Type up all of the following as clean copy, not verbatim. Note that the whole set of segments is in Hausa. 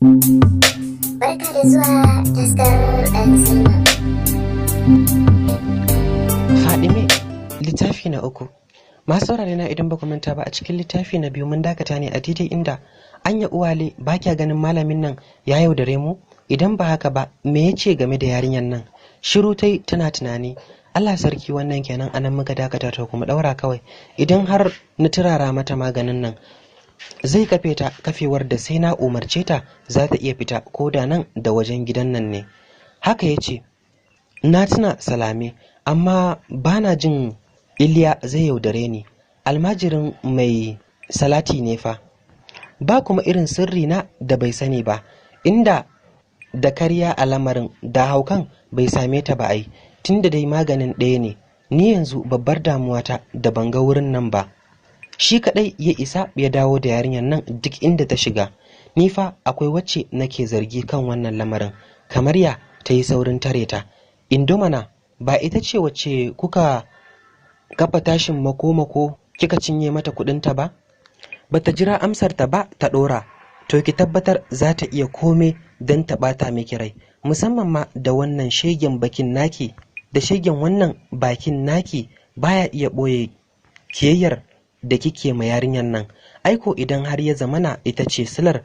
Barka da zuwa taskar ɗan Salma. Fadime, littafi na uku. Masu saurare na idan ba ku manta ba, a cikin littafi na biyu mun dakata ne a daidai inda Anya Uwale ba kya ganin malamin nan ya yaudare mu? Idan ba haka ba, me ya ce game da yarinyar nan? Shiru tai tana tunani. Allah sarki, wannan kenan, anan muka dakata, to kuma daura kawai. Idan har na turara mata maganin nan, zai kafe ta kafewar da sai na umarce ta za ta iya fita ko da nan da wajen gidan nan ne. Haka ya ce. Na tuna Salame, amma bana jin Iliya zai yaudare ni. Almajirin mai salati ne fa. Ba kuma irin sirri na da bai sani ba. Inda da karya a lamarin da haukan bai same ta ba ai. Tunda dai maganin ɗaya ne. Ni yanzu babbar damuwata da ban ga wurin nan ba. Shi kadai ya isa ya dawo da yarinyar nan duk inda ta shiga. Ni fa akwai wacce nake zargi kan wannan lamarin. Kamar ya ta yi saurin tare ta. Indomana ba ita ce wacce kuka kafa tashin mako-mako kika cinye mata kudinta ba? Bata jira amsar ta ba ta dora. To ki tabbatar za ta iya kome don ta bata miki rai, musamman ma da wannan shegen bakin naki, da shegen wannan bakin naki baya iya boye kiyayyar da kike ma yarinyar nan. Aiko idan har ya zamana ita ce silar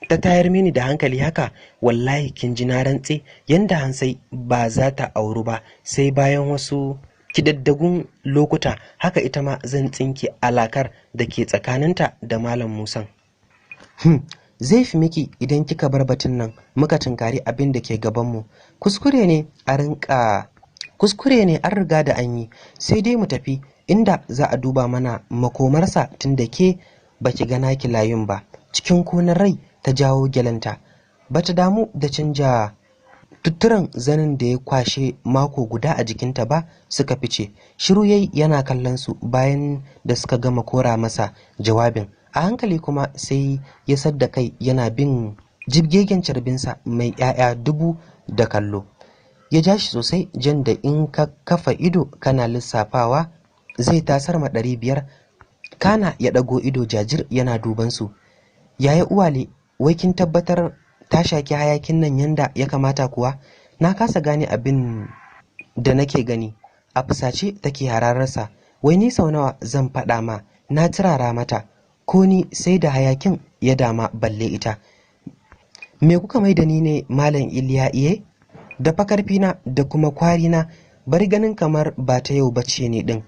ta tayar mini da hankali haka, wallahi kin ji na rantse yanda Hansai ba za ta auru ba sai bayan wasu kidaddagun lokuta, haka ita ma zan tsinke alakar da ke tsakaninta da Malam Musan. Zai fi miki idan kika bar batun nan muka tunkari abin da ke gabanmu. Kuskure ne an riga da an yi, sai dai mu tafi inda za a duba mana makomarsa, tun da ke baki ga naki layun ba. Cikin konar rai ta jawo gyalanta. Bata damu da canja tutturan zanin da ya kwashe mako guda a jikinta ba. Suka fice. Shiru yayi yana kallon su bayan da suka gama kora masa jawabin. A hankali kuma sai ya sadda kai yana bin jibgegen carbinsa mai 'ya'ya dubu da kallo. Ya ja shi sosai, jan da in ka kafa ido kana lissafawa zai tasar ma 500. Kana ya ɗago ido jajir yana duban su. Yaya Uwale, wai kin tabbatar ta shaki hayakin nan yanda ya kamata kuwa? Na kasa gane abin da nake gani. A fusace take hararsa. Wai ni sau nawa zan faɗa ma na turara mata, ko ni sai da hayakin ya dama balle ita. Me kuka mai da ni ne Malam Iliya iye? Da fakarfina da kuma kwarina, bari ganin kamar ba ta yau bace ne din.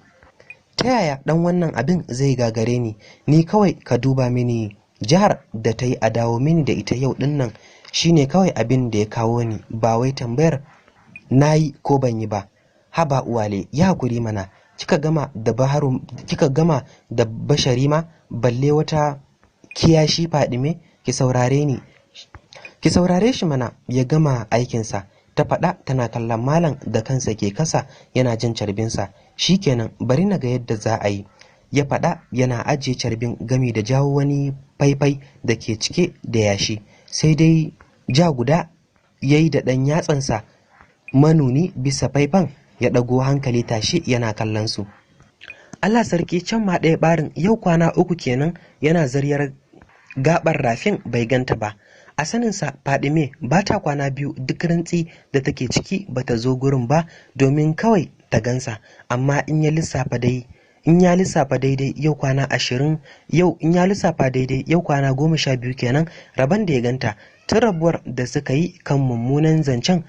Ta yaya dan wannan abin zai gagare ni? Ni kawai ka duba mini jihar da ta yi a dawo mini da ita yau din nan, shine kawai abin da ya kawo ni, ba wai tambayar na yi ko ban yi ba. Haba Uwale, ya hakuri mana. Kika gama da bashari ma, balle wata kiyashi Fadime. Ki saurare shi mana ya gama aikinsa, ta faɗa tana kallon malam da kansa ke kasa yana jin carbinsa. Shikenan, bari na ga yadda za a yi, ya faɗa yana ajiye carbin gami da jawo wani faifai da ke cike da yashi. Sai dai ja guda ya yi da ɗan yatsansa manuni bisa faifan, ya ɗago hankali tashi yana kallon su. Allah sarki, can ma ɗaya ɓarin, yau kwana 3 kenan yana zaryar gaɓar rafin bai ganta ba. A saninsa Fadime ba ta kwana 2 duk rantsi da take ciki ba ta zo gurin ba domin kawai ta gansa. Amma in ya lissafa daidai yau kwana 20, in ya lissafa daidai yau kwana 12 kenan rabon da ya ganta, tun rabuwar da suka yi kan mummunan zancen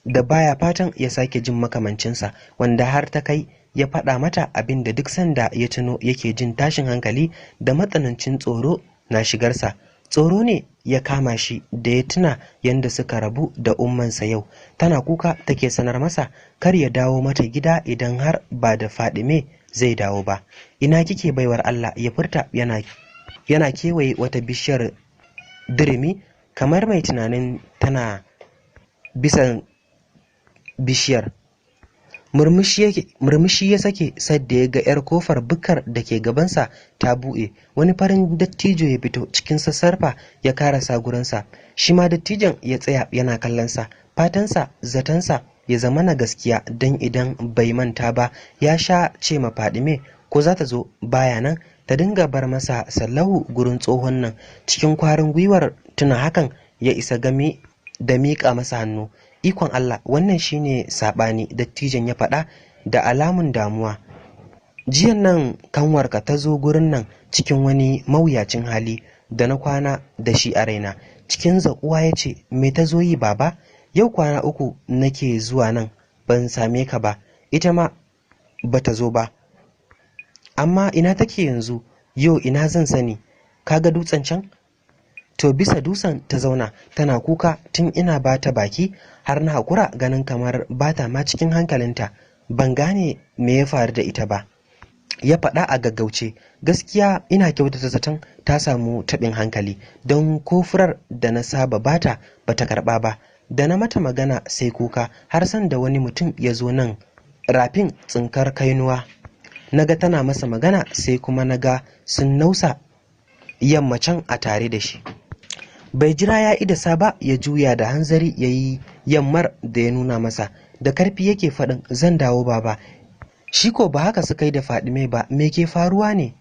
da baya fatan ya sake jin makamancinsa, wanda har ta kai ya faɗa mata abin da duk sanda ya tuno yake jin tashin hankali da matsanancin tsoro na shigarsa. Tsoro ne ya kama shi da ya tuna yadda suka rabu da ummansa yau. Tana kuka take sanar masa kar ya dawo mata gida idan har ba da Fadime zai dawo ba. Ina kike baiwar Allah, ya furta yana kewaye wata bishiyar dirimi kamar mai tunanin tana bisan bishiyar. Murmushi ya sake sadda ya ga 'yar kofar bukkar da ke gabansa ta buɗe. Wani farin dattijo ya fito cikin sassarfa ya karasa gurinsa. Shi ma dattijon ya tsaya yana kallonsa. Fatansa, zatansa ya zama na gaskiya, don idan bai manta ba ya sha ce ma Fadime ko za ta zo baya nan ta dinga bar masa sallahu gurin tsohon nan. Cikin kwarin gwiwar tuna hakan ya isa game da miƙa masa hannu. Ikon Allah, wannan shine saɓani, dattijan ya faɗa da alamun damuwa. Jiyan nan kanwarka ta zo gurin nan cikin wani mawuyacin hali da na kwana da shi a raina. Cikin zaƙuwa ya ce, me ta zo yi baba? Yau kwana 3 nake zuwa nan ban same ka ba, ita ma ba ta zo ba. Amma ina take yanzu? Yau ina zan sani? Kaga dutsen can? To bisa dutsen ta zauna tana kuka tun ina ba ta baki har na haƙura, ganin kamar ba ta ma cikin hankalinta. Ban gane me ya faru da ita ba, ya faɗa a gaggauce. Gaskiya ina kyautata zaton ta samu taɓin hankali, don ko furar da na saba bata bata karɓa ba. Da na mata magana sai kuka, har san da wani mutum ya zo nan rafin tsinkar kainuwa. Naga tana masa magana sai kuma naga sun nausa yammacin a tare da shi. Bai jira ya idasa ba ya juya da hanzari ya yi yammar da ya nuna masa. Da karfi yake faɗin, zan dawo baba. Shi ko ba haka suka yi da Fadime ba, me ke faruwa ne?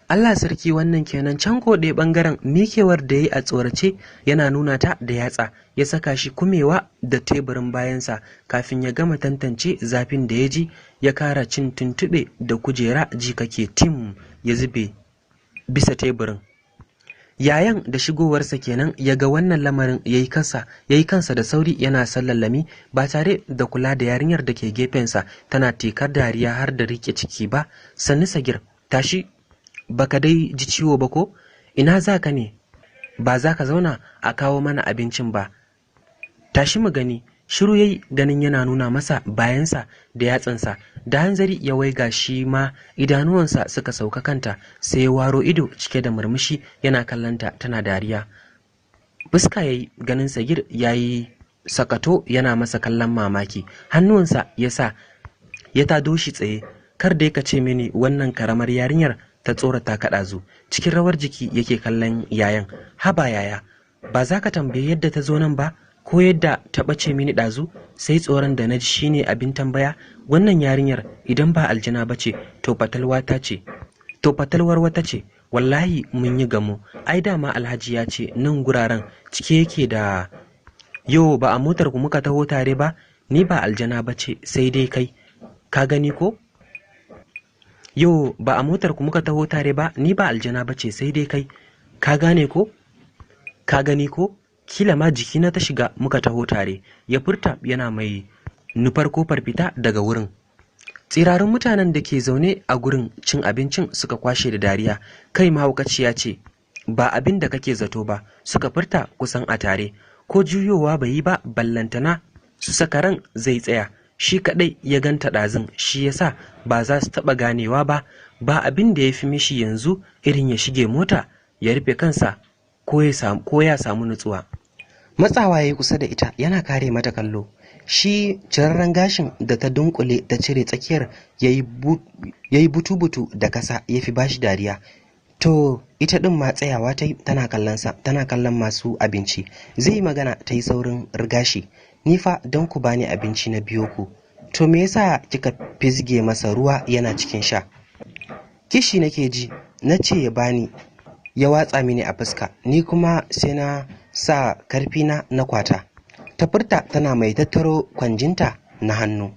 Allah sarki, wannan kenan. Can ko ɗaya ɓangaren mikewar da ya yi a tsorace yana nuna ta da yatsa, ya saka shi kumewa da teburin bayansa kafin ya gama tantance zafin da ya ji. Ya kara cin tuntuɓe da kujera ji kake tim ya zube bisa teburin. Yayan da shigowarsa kenan ya ga wannan lamarin ya yi kansa da sauri yana sallallami ba tare da kula da yarinyar da ke gefensa tana tekar dariya har da rike ciki ba. Sannu Sagir, tashi, baka dai ji ciwo ba ko? Ina za ka ne? Ba za ka zauna a kawo mana abincin ba? Tashi mu gani. Shiru yayi, ganin yana nuna masa bayansa da yatsansa. Da hanzari ya waiga, shi ma idanuwansa suka sauka kanta, sai ya waro ido cike da murmushi yana kallanta tana dariya. Fuska yayi, ganin Sagir yayi sakato yana masa kallon mamaki. Hannuwansa ya sa ya tado shi tsaye. Kar dai ka ce mini wannan karamar yarinyar ta tsorata ka ɗazu. Cikin rawar jiki yake kallon yayan. Haba yaya, ba za ka tambaye yadda ta zo nan ba? Ko yadda ta ɓace mini ɗazu? Sai tsoron da na ji shine abin tambaya. Wannan yarinyar idan ba aljana ba ce to fatalwar wata ce. Wallahi mun yi gamo. Ai dama Alhaji ya ce nan guraren cike yake da... Yo, ba a motar ku muka taho tare ba? Ni ba aljana ba ce sai dai kai, ka gani ko? Yo, ba a motar ku muka taho tare ba? Ni ba aljana ba ce sai dai kai, ka gane ko? Ka gani ko? Kila ma jikina ta shiga muka taho tare, ya furta yana mai nufar kofar fita daga wurin. Tsirarin mutanen da ke zaune a gurin cin abincin suka kwashe da dariya. Kai mahaukaciya ce, ba abin da kake zato ba, suka furta kusan a tare. Ko juyowa bai yi ba, ballantana su saka ran zai tsaya. Shi kadai ya ganta ɗazun, shi yasa ba za su taɓa ganewa ba. Ba abin da ya fi mishi yanzu irin ya shige mota ya rufe kansa ko ya samu nutsuwa. Matsawa ya yi kusa da ita yana kare mata kallo. Shi cirarren gashin da ta dunkule ta cire tsakiyar ya yi butu-butu da kasa ya fi bashi dariya. To ita ɗin ma tsayawa ta yi tana kallonsa, tana kallon masu abinci. Zai yi magana ta yi saurin rigashi. Ni fa don ku bani abinci na biyo ku. To me yasa kika fizge masa ruwa yana cikin sha? Kishi nake ji, na ce ya bani, ya watsa mini a fuska, ni kuma sai na sa karfina na kwata. Ta furta tana mai tattaro kwanjinta na hannu.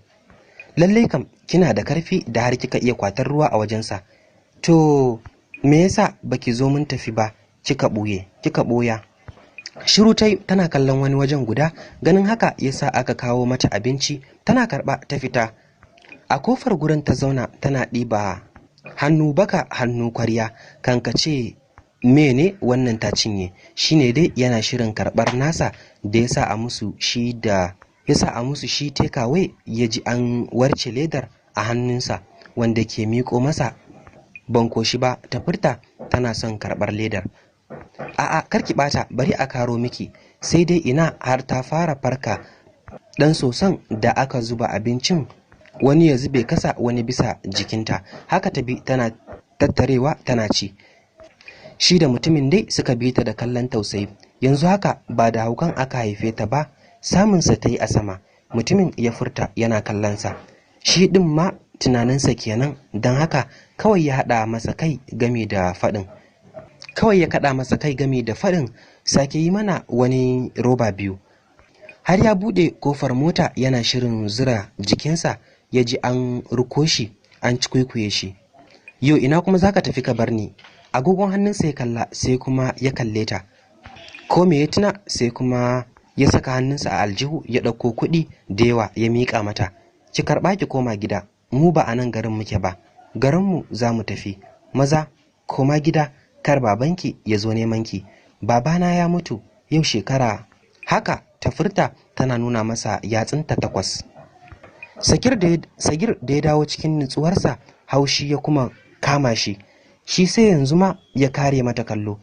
Lallai kam kina da karfi da har kika iya kwatar ruwa a wajensa. To me yasa baki zo mun tafi ba, kika ɓoya? Shiru tai tana kallon wani wajen guda, ganin haka yasa aka kawo mata abinci. Tana karɓa ta fita. A kofar gurin ta zauna tana ɗiba hannu baka hannu kwarya, kankace mene wannan ta cinye. Shine dai yana shirin karɓar nasa da yasa a musu shi takeaway. Ya ji an warce ledar a hannunsa wanda ke miƙo masa. Ban koshi ba, ta furta tana son karɓar ledar. A'a, karki bata, bari a karo miki. Sai dai ina, har ta fara farka dan soson da aka zuba abincin, wani ya zube kasa wani bisa jikinta. Haka ta bi tana tattarewa tana ci. Shi da mutumin dai suka bi ta da kallon tausayi. Yanzu haka ba da haukan aka haife ta ba, samunsa ta yi a sama. Mutumin ya furta yana kallonsa. Shi ɗin ma tunaninsa kenan, don haka kawai ya haɗa masa kai game da faɗin. kawai ya kaɗa masa kai gami da faɗin sake yi mana wani roba biyu. Har ya buɗe kofar mota yana shirin zura jikinsa ya ji an ruko shi an cikuikuye shi. Yo ina kuma zaka tafi ka bar ni? Agogon hannunsa ya kalla sai kuma ya kalle ta. Ko me ya tuna sai kuma ya saka hannunsa a aljihu ya ɗauko kuɗi da yawa ya miƙa mata. Ki karɓa ki koma gida, mu ba a nan garin muke ba, garinmu za mu tafi. Maza koma gida kar babanki ya zo neman ki. Babana ya mutu yau shekara. Haka ta furta tana nuna masa yatsunta 8. Sagir da ya dawo cikin nutsuwarsa haushi ya kuma kama shi. Shi sai yanzu ma ya kare mata kallo.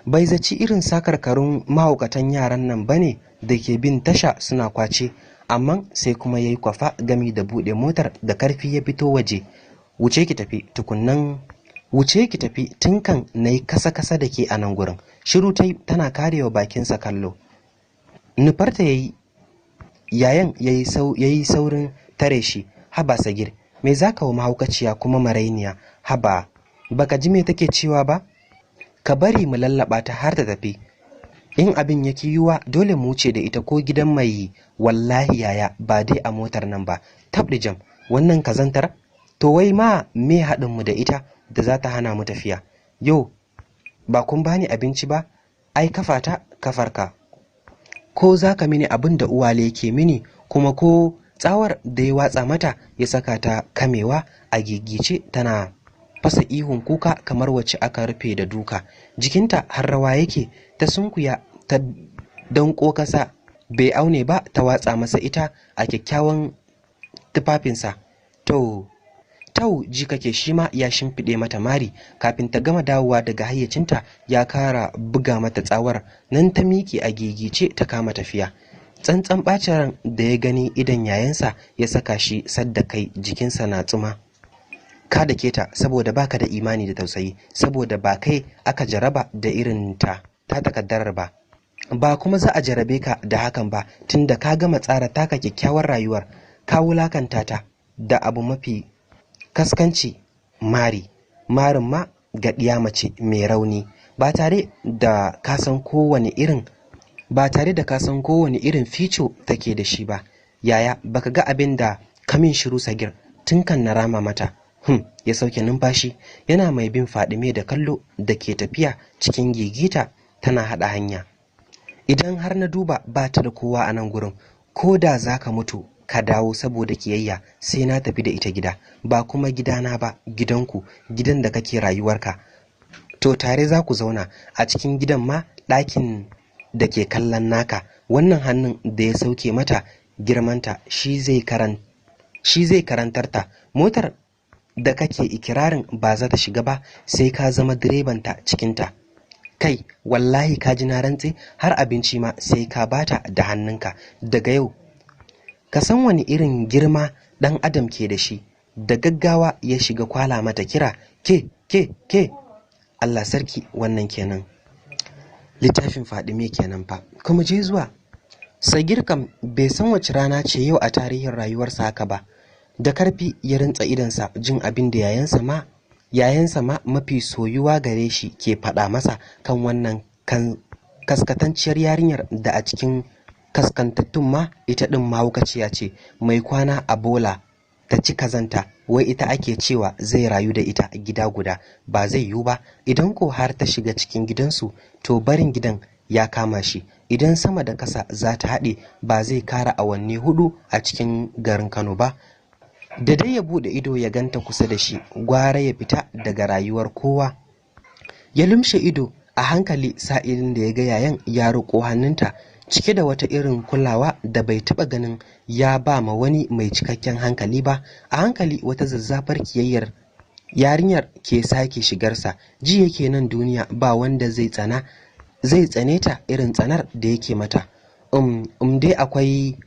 Bai zaci irin sakarkarun mahaukatan yaran nan bane da ke bin tasha suna kwace, amma sai kuma yayi kwafa gami da buɗe motar da karfi ya fito waje. Wuce ki tafi tun kan nayi kasa-kasa da ke a nan gurin. Shiru tana karewa bakinsa kallo. Nufarta yayan yayi saurin tare shi. Haba Sagir, me zaka wa mahaukaciya kuma marainiya? Haba, baka ji me take cewa ba? Ka bari mu lallaba ta har ta tafi. In abin yake yiwa dole mu wuce da ita ko gidan mai. Wallahi yaya, ba dai a motar nan ba. Tabdi jam, wannan kazantar? To wai ma me haɗin mu da ita da za ta hana mu tafiya? Yo, ba kun bani abinci ba? Ai kafata kafarka. Ko za ka mini abin da uwale ke mini, kuma ko tsawar da ya watsa mata ya saka ta kamewa a gigice tana fasa ihun kuka kamar wacce aka rufe da duka. Jikinta har rawa yake, ta sunkuya ta danko kasa bai aune ba ta watsa masa ita a kyakkyawan tufafinsa. Tau ji kake shi ma ya shimfiɗe mata mari. Kafin ta gama dawowa daga hayyacinta ya kara buga mata tsawar. Nan ta miƙe a gigice ta kama tafiya. Tsantsan ɓacin ran da ya gani idan yayansa ya saka shi sadda kai jikinsa na tsuma. Ka da keta saboda baka da imani da tausayi, saboda ba kai aka jaraba da irin ta takaddarar ba. Ba kuma za a jarabe ka da hakan ba, tunda ka gama tsara taka kyakkyawar rayuwar. Ka wulakanta ta da abu mafi kaskanci, marin ma ga ɗiya mace mai rauni, ba tare da ka san kowane irin fico take da shi ba. Yaya, baka ga abin da kamin shiru Sagir tun kan na rama mata? Ya sauke numfashi yana mai bin Fadime da kallo da ke tafiya cikin gigita tana haɗa hanya. Idan har na duba ba ta da kowa a nan gurin, ko da za ka mutu ka dawo saboda kiyayya, sai na tafi da ita gida, ba kuma gidana ba, gidanku, gidan da kake rayuwarka. To tare za ku zauna a cikin gidan ma, ɗakin da ke kallon naka. Wannan hannun da ya sauke mata girmanta shi zai karantar ta. Motar da kake ikirarin ba za ta shiga ba, sai ka zama direbanta cikinta. Kai, wallahi ka ji na rantse, har abinci ma sai ka bata da hannunka daga yau. Ka san wani irin girma ɗan adam ke da shi. Da gaggawa ya shiga kwala mata kira, ke. Allah sarki, wannan kenan. Littafin Fadime kenan fa. Kuma je zuwa. Sagir kam bai san wace rana ce yau a tarihin rayuwarsa haka ba. Da karfi ya rintsa idansa jin abin da yayansa ma mafi soyuwa gare shi ke faɗa masa kan wannan kaskatanciyar yarinyar da a cikin kaskantattun ma ita ɗin mahaukaciya ce, mai kwana a bola ta ci kazanta. Wai ita ake cewa zai rayu da ita a gida guda. Ba zai yiwu ba. Idan ko har ta shiga cikin gidansu, to barin gidan ya kama shi. Idan sama da kasa za ta haɗe, ba zai kara awanni 4 a cikin garin Kano ba. Da dai ya buɗe ido ya ganta kusa da shi, gwara ya fita daga rayuwar kowa. Ya lumshe ido a hankali sa'ilin da ya ga yayan ya riƙo hannunta cike da wata irin kulawa da bai taɓa ganin ya ba ma wani mai cikakken hankali ba. A hankali wata zazzafar kiyayyar yarinyar ke sake shigarsa. Ji yake nan duniya ba wanda zai tsane ta irin tsanar da yake mata. Dai akwai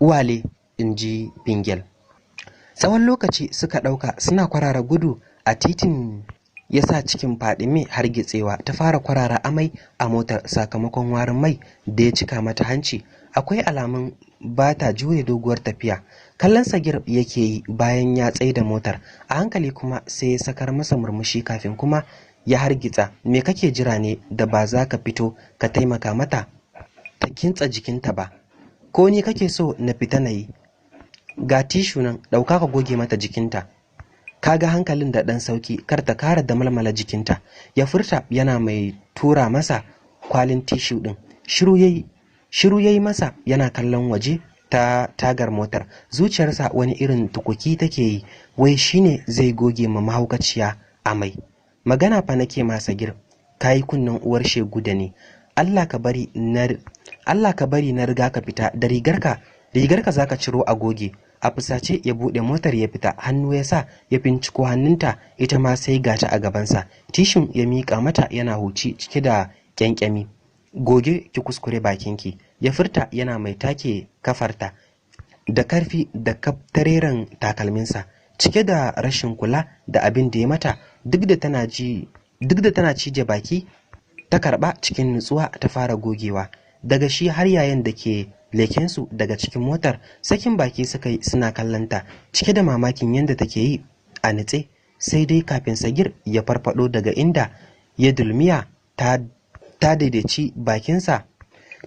uwale, in ji Bingel. Tsawon lokaci suka ɗauka suna kwarara gudu a titin, ya sa cikin Fadime hargitsewa. Ta fara kwarara amai a motar sakamakon warin mai da ya cika mata hanci. Akwai alamun ba ta jure doguwar tafiya. Kallon Sagir yake yi bayan ya tsaida motar. A hankali kuma sai ya sakar masa murmushi kafin kuma ya hargitsa. Me kake jira ne da ba za ka fito ka taimaka mata ta kintsa jikinta ba? Ko ni kake so na fita na yi? Ga tishu nan, ɗauka ka goge mata jikinta. Kaga hankalin da ɗan sauki, kar ta kara da malmala jikinta, ya furta yana mai tura masa kwalin tishu ɗin. Shiru yayi masa yana kallon waje ta tagar motar. Zuciyarsa wani irin tukuki take yi, wai shine zai goge ma mahaukaciya amai. Magana fa nake ma Sagir, kayi kunnen uwar shegu da ni. Allah ka bari na riga ka fita da rigarka zaka ciro a goge. A fusace ya bude motar ya fita, hannu ya sa ya binciko hannunta, ita ma sai gata a gabansa. Tishin ya miƙa mata yana huci cike da kyankyami. Goge ki kuskure bakinki, ya furta yana mai take kafarta da karfi da kaftareren takalminsa, cike da rashin kula da abin da ya mata. Duk da tana cije baki, ta karba cikin nutsuwa ta fara gogewa. Daga shi har yayin da ke lekensu daga cikin motar, sakin baki suka yi suna kallanta cike da mamakin yadda take yi a nitse. Sai dai kafin Sagir ya farfado daga inda ya dulmiya, ta daidaici bakinsa.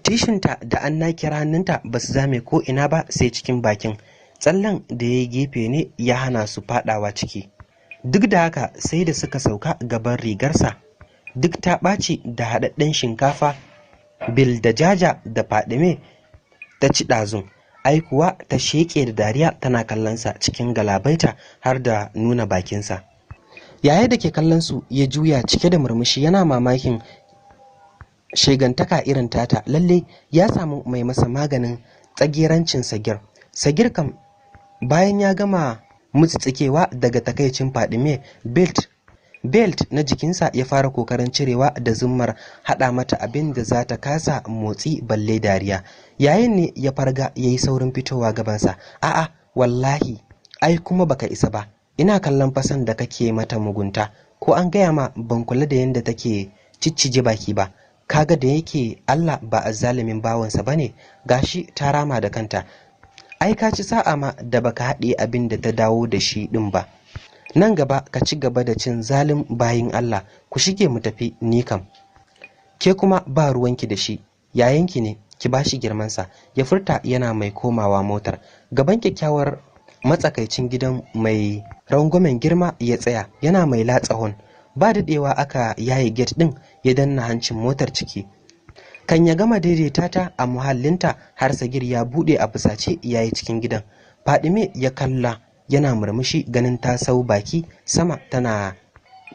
Tishinta da an nakira hannunta ba su zame ko ina ba sai cikin bakin. Tsallan da ya yi gefe ne ya hana su fadawa ciki. Duk da haka sai da suka sauka gaban rigarsa, duk ta ɓaci da haɗaɗɗen shinkafa bil da jaja da Fadime ta ci ɗazun. Ai kuwa ta sheƙe da dariya tana kallonsa cikin galabaita har da nuna bakinsa. Yaya da ke kallon su ya juya cike da murmushi yana mamakin shegantaka irin tata. Lalle ya samu mai masa maganin tsagerancin Sagir. Sagir kam bayan ya gama mutsitsikewa daga takaicin Fadime, belt na jikinsa ya fara kokarin cirewa da zummar hada mata abin da za ta kasa motsi balle dariya. Yayin ne ya farga ya yi saurin fitowa gabansa. A'a wallahi, ai kuma baka isa ba, ina kallon fasan da kake mata mugunta. Ko an gaya ma ban kula da yadda take ciccije baki ba. Kaga da yake Allah ba azzalumin bawansa bane, gashi ta rama da kanta. Ai ka ci sa'a ma da baka haɗe abin da ta dawo da shi ɗin ba. Nan gaba ka ci gaba da cin zalim bayin Allah. Ku shige mu tafi, ni kam. Ke kuma ba ruwanki da shi, yayanki ne, ki bashi girmansa, ya furta yana mai komawa motar. Gaban kyakkyawar matsakaicin gidan mai rangwamen girma ya tsaya yana mai latsa hon. Ba daɗewa aka yaye gate ɗin ya danna hancin motar ciki. Kan ya gama daidaita ta a muhallinta har Sagir ya buɗe a fusace yayi cikin gidan. Fadime ya kalla yana murmushi ganin ta sau baki sama tana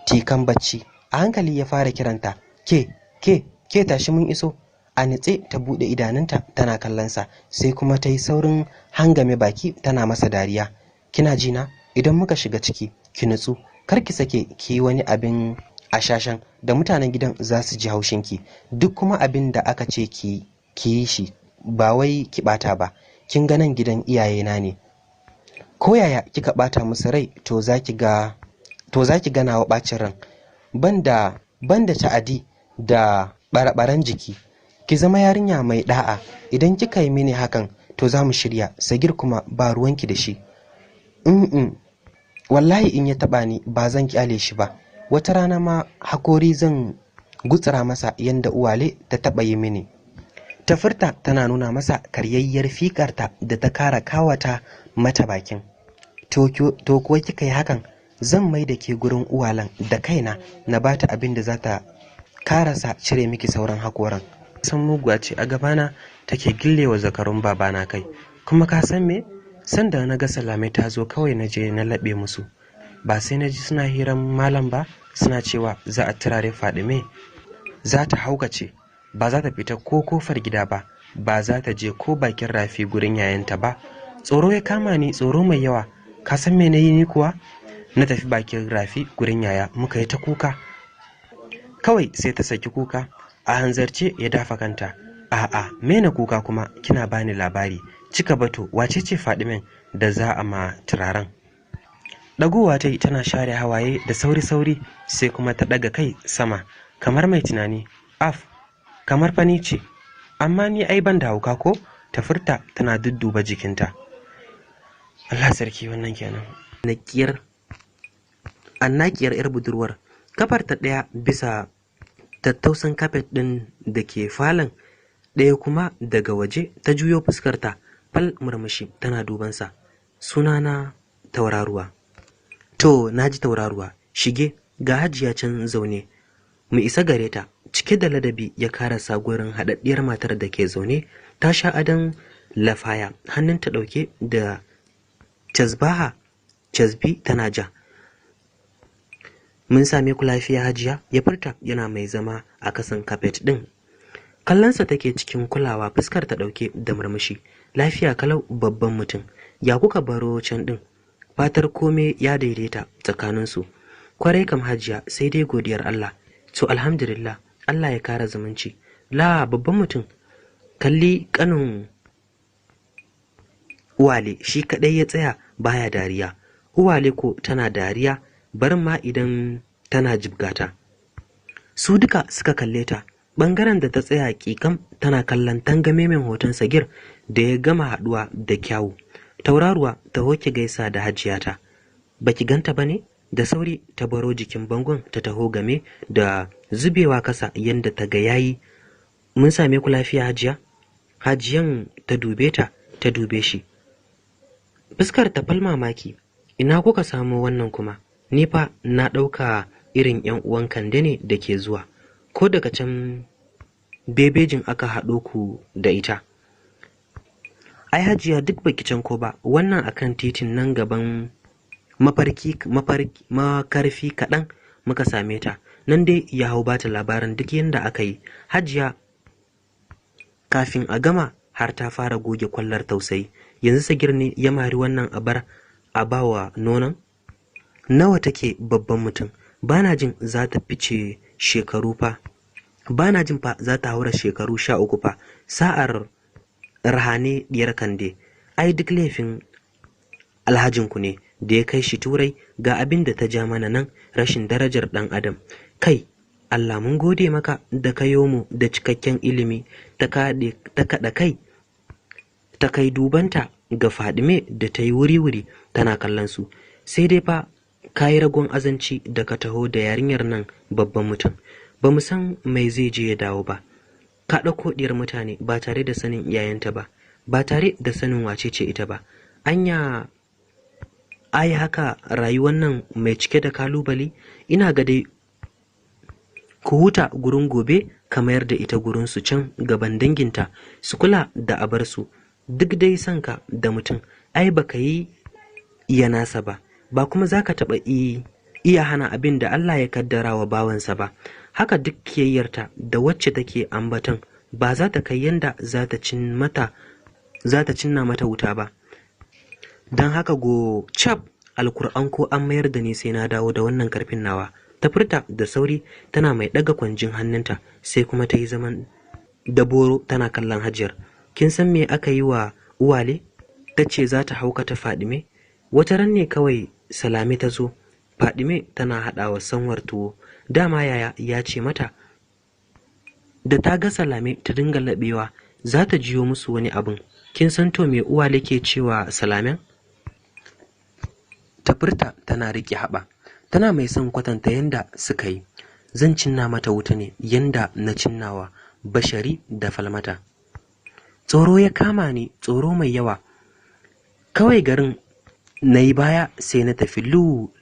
tikan bacci. A hankali ya fara kiranta. Ke tashi mun iso. A nitse ta buɗe idanunta tana kallonsa, sai kuma ta yi saurin hangame baki tana masa dariya. Kina jina? Idan muka shiga ciki ki nutsu, kar ki sake ki wani abin ashashan da mutanen gidan za su ji haushinki. Duk kuma abin da aka ce ki yi shi, ba wai ki bata ba. Kin ga nan gidan iyayena ne, ko yaya kika bata musu rai to za ki ga nawa bacin ran. Banda ta'adi da barabaran jiki, ki zama yarinya mai da'a. Idan kika yi mini hakan to za mu shirya. Sagir kuma ba ruwanki da shi. Wallahi in ya taba ni ba zan kyale shi ba. Wata rana ma hakori zan gutsira masa yanda uwale ta taba yi mini. Ta furta tana nuna masa karyayyar fikarta da ta kara kawata mata bakin. To kuwa kika yi hakan, zan mai da ke gurin uwalan da kaina na bata abin da za ta karasa cire miki sauran hakoran. San muguwa ce a gabana take gillewa zakarun babana kai. Kuma ka san me? Sanda na ga Salame ta zo kawai na je na laɓe musu. Ba sai na ji suna hiran malam ba, suna cewa za a turare Fadime, za ta haukace, ba za ta fita ko kofar gida ba, ba za ta je ko bakin rafi gurin yayanta ba. Tsoro ya kama ni, tsoro mai yawa. Ka san me na yi ni kuwa? Na tafi bakin rafi gurin yaya, muka yi ta kuka. Kawai sai ta saki kuka. A hanzarce ya dafa kanta. A'a, me na kuka kuma? Kina bani labari. Cika bato, wace ce Fadimen da za a ma turaren? Dagowa ta yi tana share hawaye da sauri-sauri, sai kuma ta daga kai sama kamar mai tunani. Kamar fani ce, amma ni ai ban da hauka ko? Ta furta tana dudduba jikinta. Allah sarki, wannan kenan. Annakiyar yar budurwar Kafarta ɗaya bisa tattausan kafet ɗin da ke falon, ɗaya kuma daga waje. Ta juyo fuskarta fal murmushi tana dubansa. Sunana Tauraruwa. To, naji Tauraruwa, shige, ga Hajiya can zaune, mu isa gare ta. Cike da ladabi ya karasa gurin haɗaɗɗiyar matar da ke zaune, ta sha adon lafaya, hannunta ɗauke da casbi tana ja. Mun same ku lafiya Hajiya, ya furta yana mai zama a kasan kafet ɗin. Kallonsa take cikin kulawa, fuskar ta ɗauke da murmushi. Lafiya kalau babban mutum, ya kuka baro can ɗin? Fatar kome ya daidaita tsakaninsu. Kwarai kam Hajiya, sai dai godiyar Allah. To alhamdulillah, Allah ya kara zumunci. La babban mutum, kalli kanin Uwale, shi kadai ya tsaya baya dariya. Uwale ko tana dariya, barin ma idan tana jibgata. Su duka suka kalle ta. Bangaren da ta tsaya kikam tana kallon tangamemen hoton Sagir da ya gama haduwa da kyawu. Tauraruwa ta hoke gaisa da Hajiyata. Baki ganta bane? Da sauri ta baro jikin bangon ta taho game da zubewa kasa yanda ta ga yayi. Mun same ku lafiya Hajiya? Hajiyan ta dube ta dube shi. Fuskar ta fal mamaki. Ina kuka samu wannan kuma? Ni fa na ɗauka irin 'yan uwan Kande ne da ke zuwa. Ko daga can bebejin aka haɗo ku da ita? Ai Hajiya duk baki can ko ba, wannan akan titin nan gaban makarfi kaɗan muka same ta. Nan dai ya hau bata labarin duk yadda aka yi. Hajiya kafin a gama har ta fara goge kwallar tausayi. Yanzu Sagir ne ya mari wannan abar a bawa nonon? Nawa take babban mutum? Bana jin za ta fice shekaru fa. Bana jin fa za ta haura shekaru 13 fa. Sa'ar Rahane diyar Kande. Ai duk laifin alhajinku ne da ya kai shi turai, ga abin da ta ja mana nan, rashin darajar ɗan adam. Kai, Allah mun gode maka da kayo mu da cikakken ilimi. Ta kaɗa kai, ta kai dubanta ga Fadime da ta yi wuri-wuri tana kallon su. Sai dai fa ka yi ragon azanci da ka taho da yarinyar nan babban mutum. Ba mu san mai zai je ya dawo ba. Ka ɗauko ɗiyar mutane ba tare da sanin iyayenta ba, ba tare da sanin wace ce ita ba. Anya ai haka rayuwar nan mai cike da kalubale. Ina ga dai ku huta gurin gobe ka mayar da ita gurin su can gaban danginta su kula da abar su. Duk dai sanka da mutum, ai baka yi iya nasa ba, ba kuma zaka taɓa iya hana abin da Allah ya kaddara wa bawansa ba. Haka duk kiyayyarta da wacce take ambaton ba za ta kai yanda za ta cinna mata wuta ba. Don haka go cap alkur'an ko an mayar da ni sai na dawo da wannan karfin nawa. Ta furta da sauri tana mai ɗaga kwanjin hannunta, sai kuma ta yi zaman daboro tana kallon Hajiyar. Kin san me aka yi wa Uwale? Ta ce za ta haukata Fadime. Wata ran ne kawai Salame ta zo. Fadime tana haɗawa sanwar tuwo. Dama yaya ya ce mata da ta ga Salame ta dinga laɓewa za ta jiyo musu wani abin. Kin san to me Uwale ke cewa Salamen? Ta furta tana riƙe haɓa, tana mai son kwatanta yanda suka yi. Zan cinna mata wuta ne yanda na cinnawa Bashari da Falmata. Tsoro ya kama ni, tsoro mai yawa. Kawai garin na yi baya sai na tafi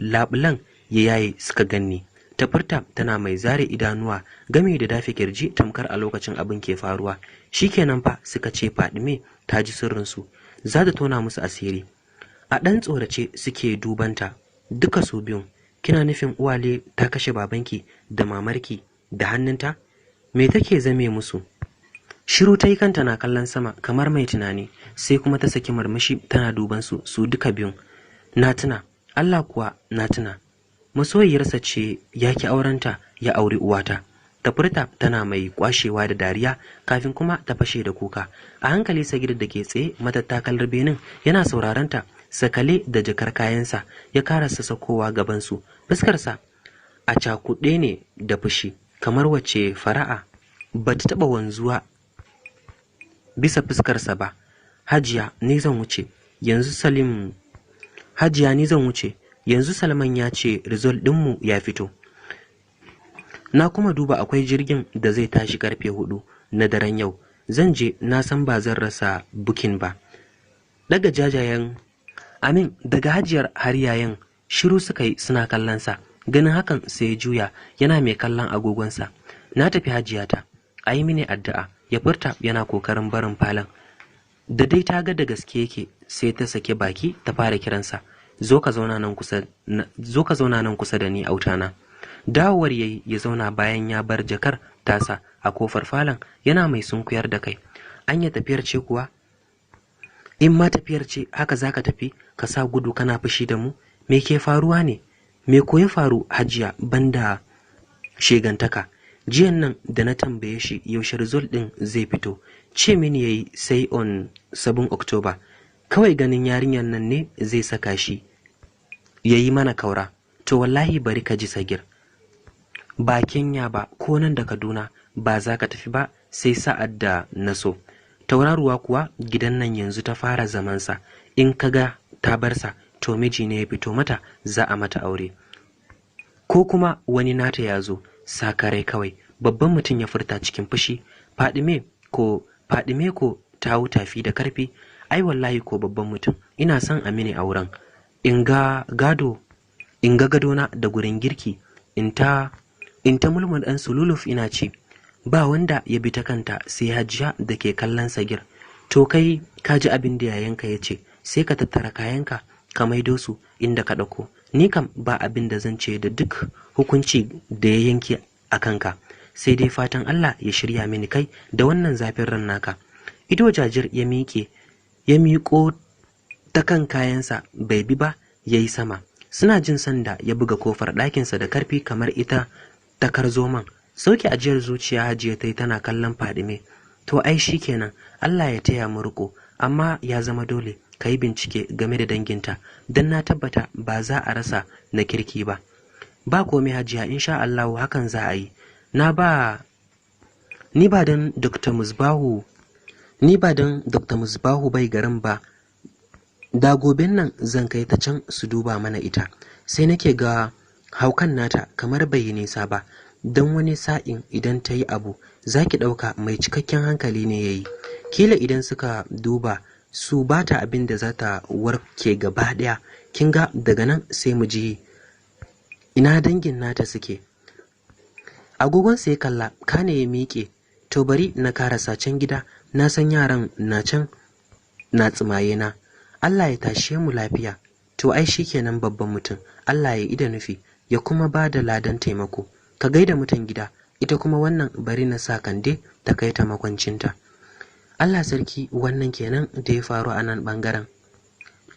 labulan ya yaye suka ganni. Ta furta tana mai zare idanuwa game da dafe kirji tamkar a lokacin abin ke faruwa. Shikenan fa suka ce Fadime ta ji sirrinsu, za ta tona musu asiri. A ɗan tsorace suke dubanta duka su biyun. Kina nufin Uwale ta kashe babanki da mamarki da hannunta? Me take zame musu? Shiru ta yi kanta na kallon sama kamar mai tunani, sai kuma ta saki murmushi tana duban su duka biyun. Na tuna, Allah kuwa na tuna. Masoyiyarsa ce ya ki aurenta ya auri uwata. Ta furta tana mai kwashewa da dariya kafin kuma ta fashe da kuka. A hankali Sagir da ke tsaye matattakalar benin yana saurarenta, sakale da jakar kayansa ya karasa sakowa gabansu. Fuskarsa a cakuɗe ne da fushi, kamar wacce fara'a ba ta taɓa wanzuwa bisa fuskarsa ba. Hajiya ni zan wuce yanzu Salman ya ce result ɗinmu ya fito. Na kuma duba akwai jirgin da zai tashi karfe 4 na daren yau. Zan je, na san ba zan rasa bukin ba. Daga jajayen Amin daga Hajiyar har yayin shiru suka yi suna kallonsa. Ganin hakan sai ya juya yana mai kallon agogonsa. Na tafi Hajiyata, a yi mini addu'a, ya furta yana kokarin barin falon. Da dai ta ga da gaske yake sai ta sake baki ta fara kiransa. Zo ka zauna nan kusa da ni autana. Dawowar yayi ya zauna bayan ya bar jakar tasa a kofar falon yana mai sunkuyar da kai. Anya tafiyar ce kuwa? In ma tafiyar ce haka zaka tafi ka sa gudu kana fushi da mu? Me ke faruwa ne? Me ko ya faru Hajiya banda shegantaka? Jiyan nan da na tambaye shi yaushe result din zai fito, ce mini yayi sai on 7 October. Kawai ganin yarinyar nan ne zai saka shi yayi mana kaura. To wallahi bari ka ji Sagir, ba Kenya ba ko nan da Kaduna ba za ka tafi ba sai sa'ad da na so. Tauraruwa kuwa gidan nan yanzu ta fara zamansa. In kaga ta barsa to miji ne ya fito mata, za a mata aure. Ko kuma wani nata ya zo, sakarai kawai. Babban mutum ya furta cikin fushi. Fadime ko ta tafi da karfi. Ai wallahi ko babban mutum, ina son a mini auren. In ga gadona da gurin girki, in ta mulmul ɗan sululuf ina ce. Ba wanda ya bi ta kanta sai Hajiya da ke kallon Sagir. To kai ka ji abin da yayanka ya ce, sai ka tattara kayanka ka maido su inda ka ɗauko. Ni kam ba abin da zan ce da duk hukunci da ya yanke a kanka, sai dai fatan Allah ya shirya mini kai da wannan zafin ran naka. Ido Jajir ya miƙo ta kan kayansa bai bi ba, ya yi sama. Suna jin sanda ya buga kofar ɗakinsa da karfi kamar ita ta karzoman. Sauke ajiyar zuciya Hajiya ta yi tana kallon Fadime. To ai shi kenan, Allah ya taya mu riko, amma ya zama dole ka yi bincike game da danginta, don na tabbata ba za a rasa na kirki ba. Ba komai Hajiya, insha Allah hakan za a yi. Ni ba don Dr. Musbahu bai garin ba, da goben nan zan kai ta can su duba mana ita. Sai nake ga haukan nata kamar bai yi nisa ba, don wani sa'in idan ta yi abu za ki ɗauka mai cikakken hankali ne ya yi. Kila idan suka duba su ba ta abin da za ta warke gaba ɗaya. Kin ga daga nan sai mu ji ina dangin nata suke. Agogon sai kalla kane ya miƙe. To bari na karasa can gida, na san yaran na can na tsimaye na. Allah ya tashe mu lafiya. To ai shikenan babban mutum, Allah ya ida nufi ya kuma ba da ladan taimako. Ka gaida mutan gida, ita kuma wannan bari na sa Kande ta kai ta makwancinta. Allah sarki, wannan kenan da ya faru a nan bangaren.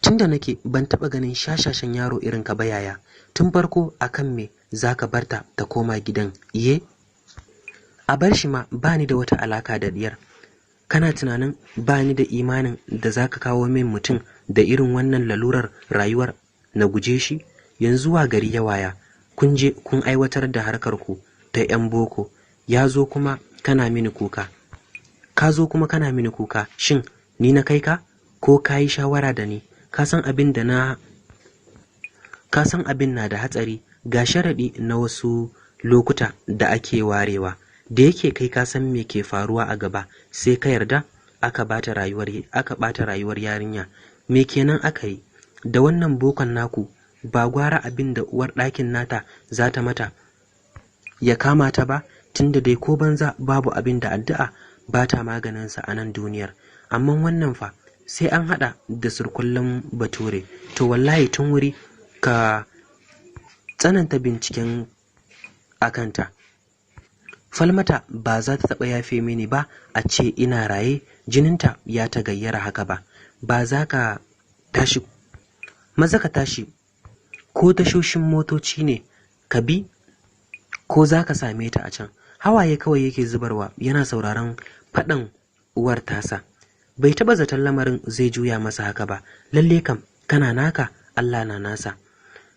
Tunda nake ban taba ganin shashashan yaro irin ka ba yaya. Tun farko akan me zaka barta ta koma gidan iye? A bar shi ma bani da wata alaka da diyar. Kana tunanin bani da imanin da zaka kawo min mutum da irin wannan lalurar rayuwar na guje shi? Yanzu wa gari ya waya, kun je kun aiwatar da harkar ku ta 'yan boko, ya zo kuma kana mini kuka. Ka zo kuma kana mini kuka, shin ni na kai ka ko ka yi shawara da ni? Ka san abin na da hatsari, ga sharaɗi na wasu lokuta da ake warewa. Da yake kai ka san me ke faruwa a gaba, sai ka yarda aka ɓata rayuwar yarinya. Me kenan aka yi? Da wannan bokon naku ba gwara abin da uwar ɗakin nata za ta mata ya kama ta ba, tunda dai ko banza babu abin da addu'a ba ta maganinsa a nan duniyar. Amma wannan fa sai an haɗa da surkullen bature. To wallahi tun wuri ka tsananta binciken akanta. Falmata ba za ta taɓa yafe mini ba a ce ina raye jininta ya ta gayyara haka ba. Ba za ka tashi, maza ka tashi, ko tashoshin motoci ne ka bi, ko za ka same ta a can. Hawaye kawai yake zubarwa yana sauraron faɗan uwar tasa. Bai taɓa zaton lamarin zai juya masa haka ba. Lalle kam kana naka, Allah na nasa.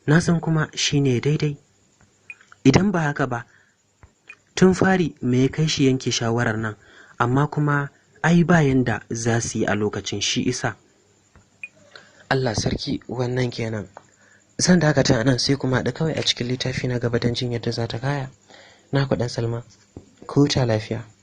Na san kuma shine daidai. Idan ba haka ba, tun fari me ya kai shi yanke shawarar nan? Amma kuma ai bayan da za su yi a lokacin, shi isa. Allah sarki, wannan kenan. Zan dakata nan sai kuma da kawai a cikin littafi na gaba don jin yadda za ta kaya. na ku dan Salma ku huta lafiya.